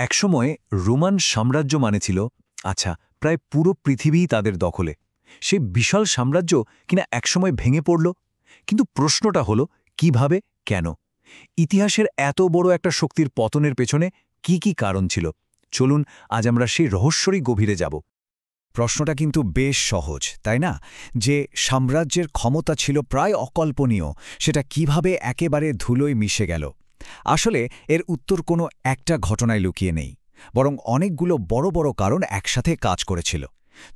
একসময় রোমান সাম্রাজ্য মানে ছিল প্রায় পুরো পৃথিবীই তাদের দখলে। সে বিশাল সাম্রাজ্য কিনা একসময় ভেঙে পড়ল। কিন্তু প্রশ্নটা হলো কিভাবে, কেন? ইতিহাসের এত বড় একটা শক্তির পতনের পেছনে কি কারণ ছিল? চলুন আজ আমরা সেই রহস্যরই গভীরে যাব। প্রশ্নটা কিন্তু বেশ সহজ, তাই না? যে সাম্রাজ্যের ক্ষমতা ছিল প্রায় অকল্পনীয়, সেটা কিভাবে একেবারে ধুলোয় মিশে গেল? আসলে এর উত্তর কোনো একটা ঘটনায় লুকিয়ে নেই, বরং অনেকগুলো বড় বড় কারণ একসাথে কাজ করেছিল।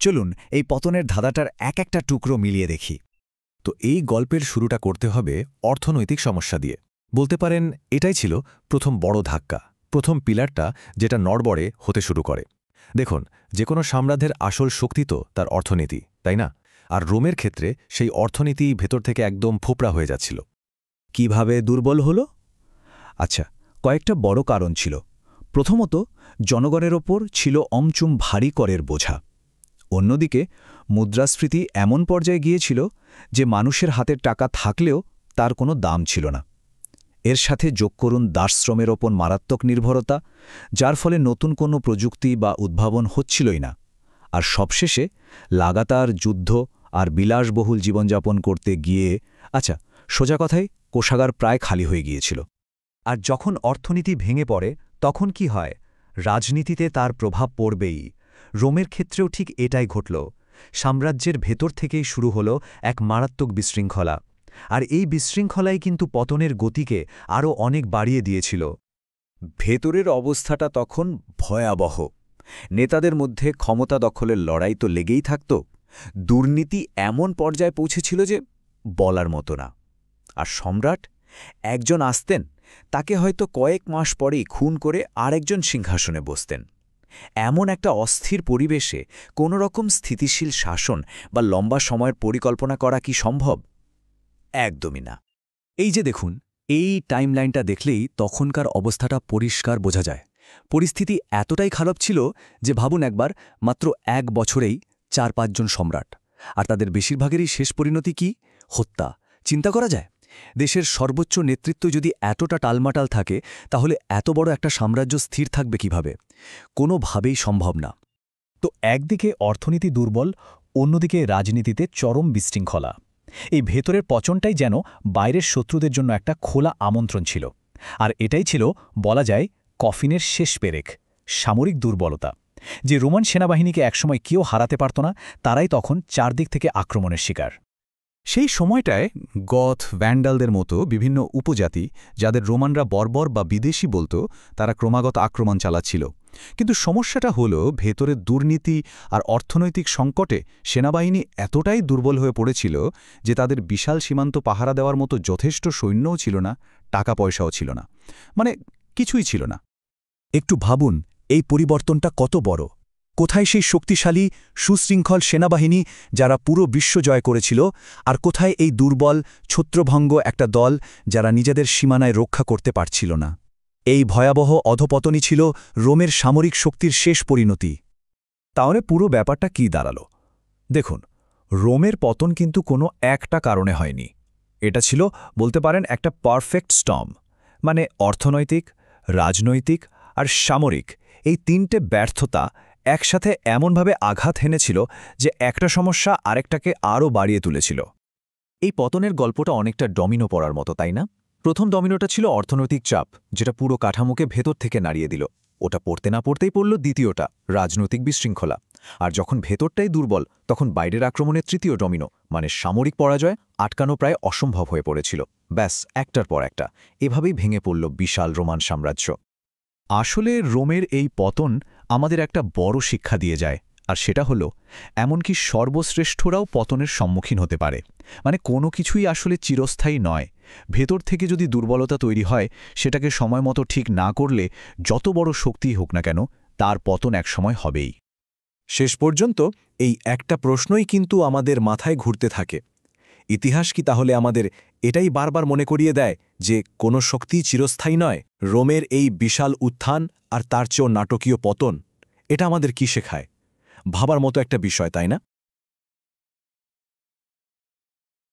চলুন এই পতনের ধাঁধাটার এক একটা টুকরো মিলিয়ে দেখি। তো এই গল্পের শুরুটা করতে হবে অর্থনৈতিক সমস্যা দিয়ে। বলতে পারেন এটাই ছিল প্রথম বড় ধাক্কা, প্রথম পিলারটা যেটা নড়বড়ে হতে শুরু করে। দেখুন, যে কোনো সাম্রাজ্যের আসল শক্তি তো তার অর্থনীতি, তাই না? আর রোমের ক্ষেত্রে সেই অর্থনীতি ভেতর থেকে একদম ফোপড়া হয়ে যাচ্ছিল। কিভাবে দুর্বল হলো? কয়েকটা বড় কারণ ছিল। প্রথমত, জনগণের ওপর ছিল অমচুম ভারী করের বোঝা। অন্যদিকে মুদ্রাস্ফীতি এমন পর্যায়ে গিয়েছিল যে মানুষের হাতের টাকা থাকলেও তার কোনো দাম ছিল না। এর সাথে যোগ করুন দাসশ্রমের ওপর মারাত্মক নির্ভরতা, যার ফলে নতুন কোনো প্রযুক্তি বা উদ্ভাবন হচ্ছিলই না। আর সবশেষে লাগাতার যুদ্ধ আর বিলাসবহুল জীবনযাপন করতে গিয়ে সোজা কথায় কোষাগার প্রায় খালি হয়ে গিয়েছিল। আর যখন অর্থনীতি ভেঙে পড়ে তখন কি হয়? রাজনীতিতে তার প্রভাব পড়বেই। রোমের ক্ষেত্রেও ঠিক এটাই ঘটল। সাম্রাজ্যের ভেতর থেকেই শুরু হল এক মারাত্মক বিশৃঙ্খলা। আর এই বিশৃঙ্খলাই কিন্তু পতনের গতিকে আরও অনেক বাড়িয়ে দিয়েছিল। ভেতরের অবস্থাটা তখন ভয়াবহ। নেতাদের মধ্যে ক্ষমতা দখলের লড়াই তো লেগেই থাকত। দুর্নীতি এমন পর্যায়ে পৌঁছেছিল যে বলার মতো না। আর সম্রাট একজন আসতেন, তাকে হয়তো কয়েক মাস পরেই খুন করে আরেকজন সিংহাসনে বসতেন। এমন একটা অস্থির পরিবেশে কোনো রকম স্থিতিশীল শাসন বা লম্বা সময়ের পরিকল্পনা করা কি সম্ভব? একদমই না। এই যে দেখুন, এই টাইমলাইনটা দেখলেই তখনকার অবস্থাটা পরিষ্কার বোঝা যায়। পরিস্থিতি এতটাই খারাপ ছিল যে ভাবুন একবার, মাত্র ১ বছরেই ৪-৫ জন সম্রাট, আর তাদের বেশিরভাগেরই শেষ পরিণতি কি? হত্যা। চিন্তা করা যায়? দেশের সর্বোচ্চ নেতৃত্ব যদি এতটা টালমাটাল থাকে, তাহলে এত বড় একটা সাম্রাজ্য স্থির থাকবে কিভাবে? কোনোভাবেই সম্ভব না। তো একদিকে অর্থনীতি দুর্বল, অন্যদিকে রাজনীতিতে চরম বিশৃঙ্খলা। এই ভেতরের পচনটাই যেন বাইরের শত্রুদের জন্য একটা খোলা আমন্ত্রণ ছিল। আর এটাই ছিল, বলা যায়, কফিনের শেষ পেরেক, সামরিক দুর্বলতা। যে রোমান সেনাবাহিনীকে একসময় কেউ হারাতে পারত না, তারাই তখন চারদিক থেকে আক্রমণের শিকার। সেই সময়টায় গথ, ভ্যান্ডালদের মতো বিভিন্ন উপজাতি, যাদের রোমানরা বর্বর বা বিদেশি বলতো, তারা ক্রমাগত আক্রমণ চালাচ্ছিল। কিন্তু সমস্যাটা হলো, ভেতরের দুর্নীতি আর অর্থনৈতিক সংকটে সেনাবাহিনী এতটাই দুর্বল হয়ে পড়েছিল যে তাদের বিশাল সীমান্ত পাহারা দেওয়ার মতো যথেষ্ট সৈন্যও ছিল না, টাকা পয়সাও ছিল না, মানে কিছুই ছিল না। একটু ভাবুন, এই পরিবর্তনটা কত বড়! কোথায় সেই শক্তিশালী, সুশৃঙ্খল সেনাবাহিনী যারা পুরো বিশ্ব জয় করেছিল, আর কোথায় এই দুর্বল, ছত্রভঙ্গ একটা দল যারা নিজেদের সীমানায় রক্ষা করতে পারছিল না? এই ভয়াবহ অধপতনই ছিল রোমের সামরিক শক্তির শেষ পরিণতি। তাহলে পুরো ব্যাপারটা কি দাঁড়াল? দেখুন, রোমের পতন কিন্তু কোনো একটা কারণে হয়নি। এটা ছিল, বলতে পারেন, একটা পারফেক্ট স্টর্ম। মানে অর্থনৈতিক, রাজনৈতিক আর সামরিক এই তিনটে ব্যর্থতা একসাথে এমনভাবে আঘাত হেনেছিল যে একটা সমস্যা আরেকটাকে আরও বাড়িয়ে তুলেছিল। এই পতনের গল্পটা অনেকটা ডমিনো পড়ার মতো, তাই না? প্রথম ডমিনোটা ছিল অর্থনৈতিক চাপ, যেটা পুরো কাঠামোকে ভেতর থেকে নাড়িয়ে দিল। ওটা পড়তে না পড়তেই পড়ল দ্বিতীয়টা, রাজনৈতিক বিশৃঙ্খলা। আর যখন ভেতরটাই দুর্বল, তখন বাইরের আক্রমণের তৃতীয় ডমিনো, মানে সামরিক পরাজয়, আটকানো প্রায় অসম্ভব হয়ে পড়েছিল। ব্যাস, একটার পর একটা এভাবেই ভেঙে পড়ল বিশাল রোমান সাম্রাজ্য। আসলে রোমের এই পতন আমাদের একটা বড় শিক্ষা দিয়ে যায়, আর সেটা হলো, এমনকি সর্বশ্রেষ্ঠরাও পতনের সম্মুখীন হতে পারে। মানে কোনো কিছুই আসলে চিরস্থায়ী নয়। ভেতর থেকে যদি দুর্বলতা তৈরি হয়, সেটাকে সময়মতো ঠিক না করলে যত বড় শক্তিই হোক না কেন, তার পতন একসময় হবেই। শেষ পর্যন্ত এই একটা প্রশ্নই কিন্তু আমাদের মাথায় ঘুরতে থাকে। ইতিহাস কি তাহলে আমাদের এটাই বারবার মনে করিয়ে দেয় যে কোনো শক্তি চিরস্থায়ী নয়? রোমের এই বিশাল উত্থান আর তার চেয়েও নাটকীয় পতন, এটা আমাদের কি শেখায়? ভাবার মতো একটা বিষয়, তাই না?